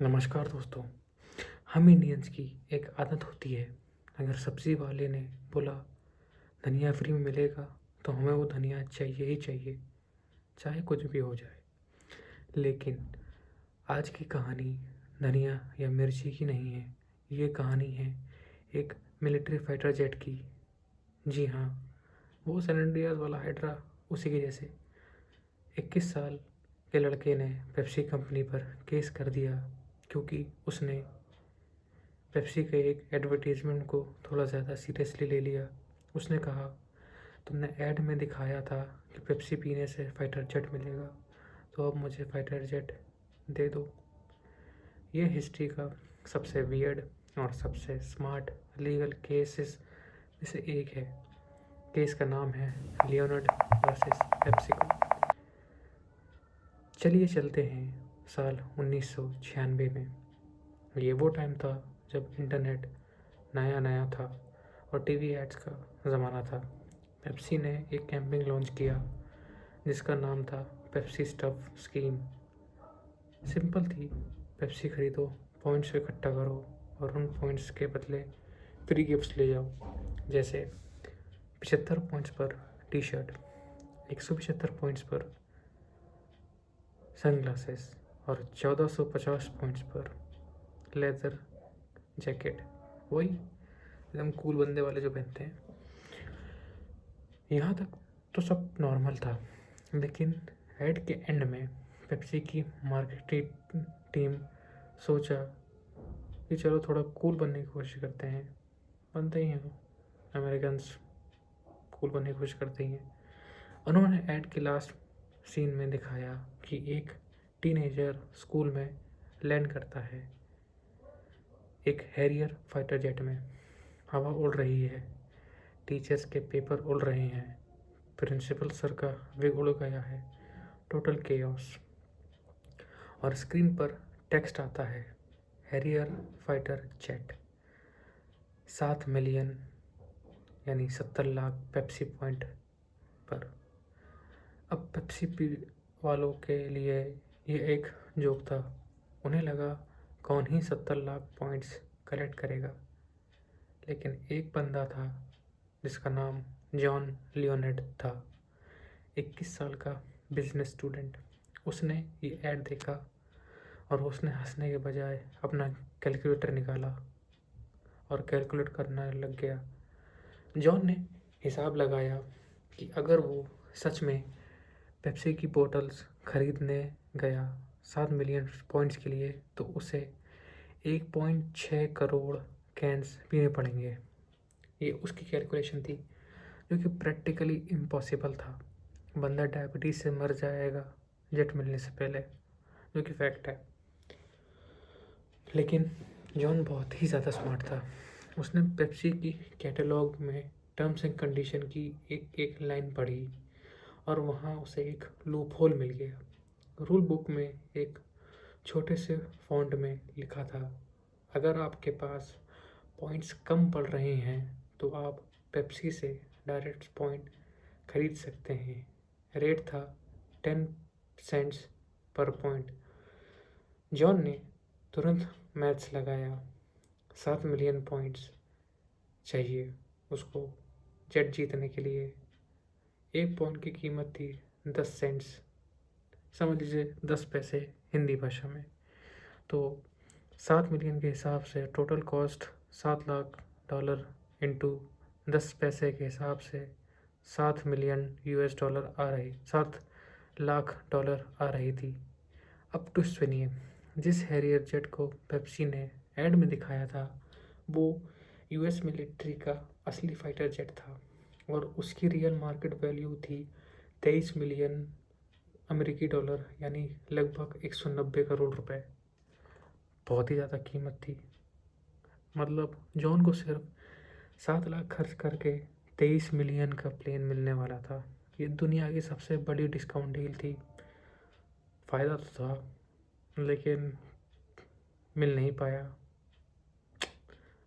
नमस्कार दोस्तों। हम इंडियंस की एक आदत होती है, अगर सब्ज़ी वाले ने बोला धनिया फ्री में मिलेगा तो हमें वो धनिया चाहिए ही चाहिए, चाहे कुछ भी हो जाए। लेकिन आज की कहानी धनिया या मिर्ची की नहीं है, ये कहानी है एक मिलिट्री फाइटर जेट की। जी हाँ, वो सैन एंड्रियास वाला हाइड्रा, उसी के जैसे 21 साल के लड़के ने पेप्सी कंपनी पर केस कर दिया क्योंकि उसने पेप्सी के एक एडवर्टीज़मेंट को थोड़ा ज़्यादा सीरियसली ले लिया। उसने कहा, तुमने ऐड में दिखाया था कि पेप्सी पीने से फाइटर जेट मिलेगा, तो अब मुझे फाइटर जेट दे दो। ये हिस्ट्री का सबसे वियर्ड और सबसे स्मार्ट लीगल केसेस में से एक है। केस का नाम है लियोनार्ड वर्सेस पेप्सिको। चलिए चलते हैं साल 1996 में। ये वो टाइम था जब इंटरनेट नया नया था और टीवी एड्स का ज़माना था। पेप्सी ने एक कैंपेन लॉन्च किया जिसका नाम था पेप्सी स्टफ स्कीम। सिंपल थी, पेप्सी खरीदो, पॉइंट्स इकट्ठा करो और उन पॉइंट्स के बदले फ्री गिफ्ट्स ले जाओ, जैसे 75 पॉइंट्स पर टी शर्ट, 175 पॉइंट्स पर सनग्लासेस और 1450 पॉइंट्स पर लेदर जैकेट, वही एकदम कूल बंदे वाले जो पहनते हैं। यहाँ तक तो सब नॉर्मल था, लेकिन ऐड के एंड में पेप्सी की मार्केटिंग टीम सोचा कि चलो थोड़ा कूल बनने की कोशिश करते हैं। बनते ही हैं, अमेरिकन्स कूल बनने की कोशिश करते ही हैं। उन्होंने ऐड के लास्ट सीन में दिखाया कि एक टीनेजर स्कूल में लैंड करता है एक हैरियर फाइटर जेट में। हवा उड़ रही है, टीचर्स के पेपर उड़ रहे हैं, प्रिंसिपल सर का विग उड़ गया है, टोटल केओस। और स्क्रीन पर टेक्स्ट आता है, हैरियर फाइटर जेट, 7 मिलियन यानी 70 लाख पेप्सी पॉइंट पर। अब पेप्सी पी वालों के लिए ये एक जोक था। उन्हें लगा कौन ही 70 लाख पॉइंट्स कलेक्ट करेगा, लेकिन एक बंदा था जिसका नाम जॉन लियोनार्ड था, 21 साल का बिजनेस स्टूडेंट। उसने ये ऐड देखा और उसने हंसने के बजाय अपना कैलकुलेटर निकाला और कैलकुलेट करना लग गया। जॉन ने हिसाब लगाया कि अगर वो सच में पेप्सी की बोतल्स खरीदने गया 7 मिलियन पॉइंट्स के लिए, तो उसे 1.6 करोड़ कैंस पीने पड़ेंगे। ये उसकी कैलकुलेशन थी, जो कि प्रैक्टिकली इम्पॉसिबल था। बंदा डायबिटीज़ से मर जाएगा जेट मिलने से पहले, जो कि फैक्ट है। लेकिन जॉन बहुत ही ज़्यादा स्मार्ट था। उसने पेप्सी की कैटलॉग में टर्म्स एंड कंडीशन की एक एक लाइन पढ़ी और वहाँ उसे एक लूप होल मिल गया। रूल बुक में एक छोटे से फॉन्ट में लिखा था, अगर आपके पास पॉइंट्स कम पड़ रहे हैं तो आप पेप्सी से डायरेक्ट पॉइंट खरीद सकते हैं। रेट था 10 सेंट्स पर पॉइंट। जॉन ने तुरंत मैथ्स लगाया, 7 मिलियन पॉइंट्स चाहिए उसको जेट जीतने के लिए। एक पॉइंट की कीमत थी 10 सेंट्स, समझ लीजिए 10 पैसे हिंदी भाषा में। तो 7 मिलियन के हिसाब से टोटल कॉस्ट $7 लाख इंटू 10 पैसे के हिसाब से 7 मिलियन US डॉलर आ रही, $7 लाख आ रही थी। अब ट्विस्ट सुनिए, जिस हैरियर जेट को पेप्सी ने ऐड में दिखाया था वो US मिलिट्री का असली फाइटर जेट था और उसकी रियल मार्केट वैल्यू थी 23 मिलियन अमेरिकी डॉलर, यानी लगभग 190 करोड़ रुपए। बहुत ही ज़्यादा कीमत थी। मतलब जॉन को सिर्फ 7 लाख खर्च करके 23 मिलियन का प्लेन मिलने वाला था। ये दुनिया की सबसे बड़ी डिस्काउंट डील थी। फ़ायदा तो था, लेकिन मिल नहीं पाया,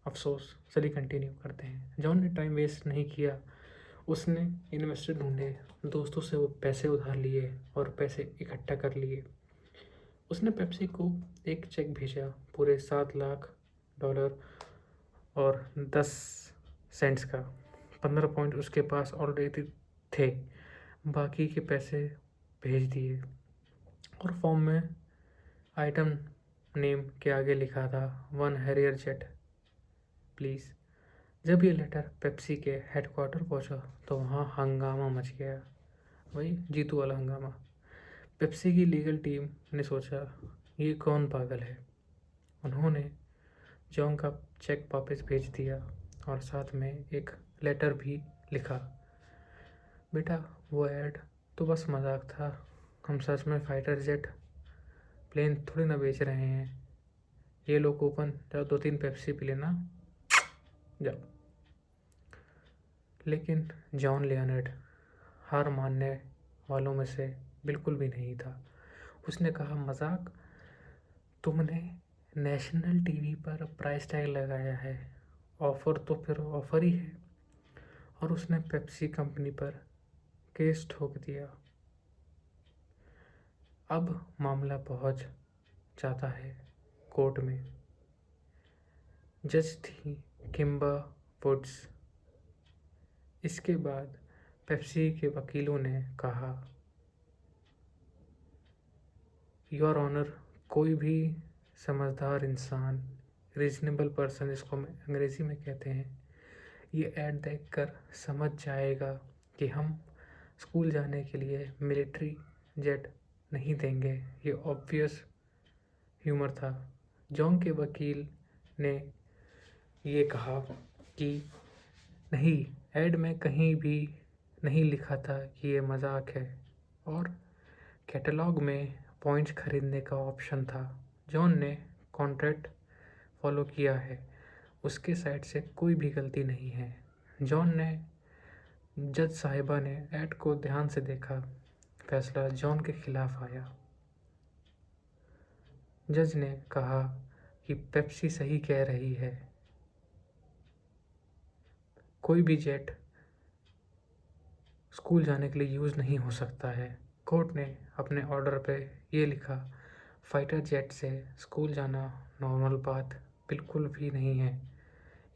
अफसोस। चलिए कंटिन्यू करते हैं। जॉन ने टाइम वेस्ट नहीं किया, उसने इन्वेस्टर ढूंढे, दोस्तों से वो पैसे उधार लिए और पैसे इकट्ठा कर लिए। उसने पेप्सी को एक चेक भेजा पूरे $7 लाख और 10 सेंट्स का। 15 पॉइंट उसके पास ऑलरेडी थे, बाकी के पैसे भेज दिए और फॉर्म में आइटम नेम के आगे लिखा था 1 हैरियर जेट प्लीज़। जब ये लेटर पेप्सी के हेडक्वार्टर पहुंचा तो वहाँ हंगामा मच गया, वही जीतू वाला हंगामा। पेप्सी की लीगल टीम ने सोचा ये कौन पागल है। उन्होंने जॉन का चेक वापस भेज दिया और साथ में एक लेटर भी लिखा, बेटा वो ऐड तो बस मजाक था, हम सच में फाइटर जेट प्लेन थोड़ी ना बेच रहे हैं। ये लो कूपन, जाओ 2-3 पेप्सी पी लेना, जाओ। लेकिन जॉन लियोनार्ड हार मानने वालों में से बिल्कुल भी नहीं था। उसने कहा मजाक, तुमने नेशनल टीवी पर प्राइस टैग लगाया है, ऑफ़र तो फिर ऑफ़र ही है। और उसने पेप्सी कंपनी पर केस ठोक दिया। अब मामला पहुंच जाता है कोर्ट में। जज थी किम्बा वुड्स। इसके बाद पेप्सी के वकीलों ने कहा, योर ऑनर, कोई भी समझदार इंसान, रीजनेबल पर्सन जिसको हम अंग्रेज़ी में कहते हैं, ये ऐड देखकर समझ जाएगा कि हम स्कूल जाने के लिए मिलिट्री जेट नहीं देंगे। ये ऑब्वियस ह्यूमर था। जॉन के वकील ने ये कहा कि नहीं, ऐड में कहीं भी नहीं लिखा था कि ये मजाक है और कैटलॉग में पॉइंट्स खरीदने का ऑप्शन था। जॉन ने कॉन्ट्रैक्ट फॉलो किया है, उसके साइड से कोई भी गलती नहीं है। जज साहिबा ने ऐड को ध्यान से देखा, फैसला जॉन के खिलाफ आया। जज ने कहा कि पेप्सी सही कह रही है, कोई भी जेट स्कूल जाने के लिए यूज़ नहीं हो सकता है। कोर्ट ने अपने ऑर्डर पे ये लिखा, फाइटर जेट से स्कूल जाना नॉर्मल बात बिल्कुल भी नहीं है।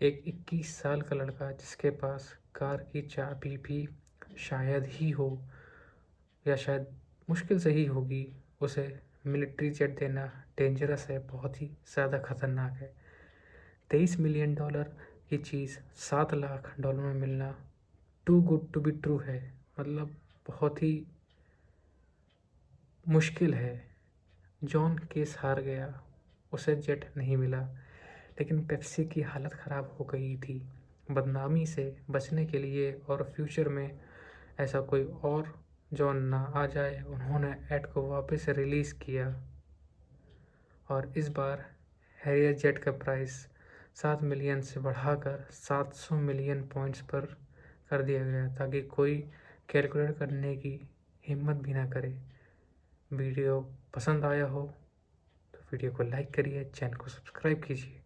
एक 21 साल का लड़का जिसके पास कार की चाबी भी शायद ही हो या शायद मुश्किल से ही होगी, उसे मिलिट्री जेट देना डेंजरस है, बहुत ही ज़्यादा ख़तरनाक है। $23 मिलियन की चीज़ $7 लाख में मिलना too good to be true है, मतलब बहुत ही मुश्किल है। जॉन केस हार गया, उसे जेट नहीं मिला, लेकिन पेप्सी की हालत ख़राब हो गई थी। बदनामी से बचने के लिए और फ्यूचर में ऐसा कोई और जॉन ना आ जाए, उन्होंने ऐड को वापस रिलीज़ किया और इस बार हैरियर जेट का प्राइस 7 मिलियन से बढ़ाकर 700 मिलियन पॉइंट्स पर कर दिया गया, ताकि कोई कैलकुलेट करने की हिम्मत भी ना करे। वीडियो पसंद आया हो तो वीडियो को लाइक करिए, चैनल को सब्सक्राइब कीजिए।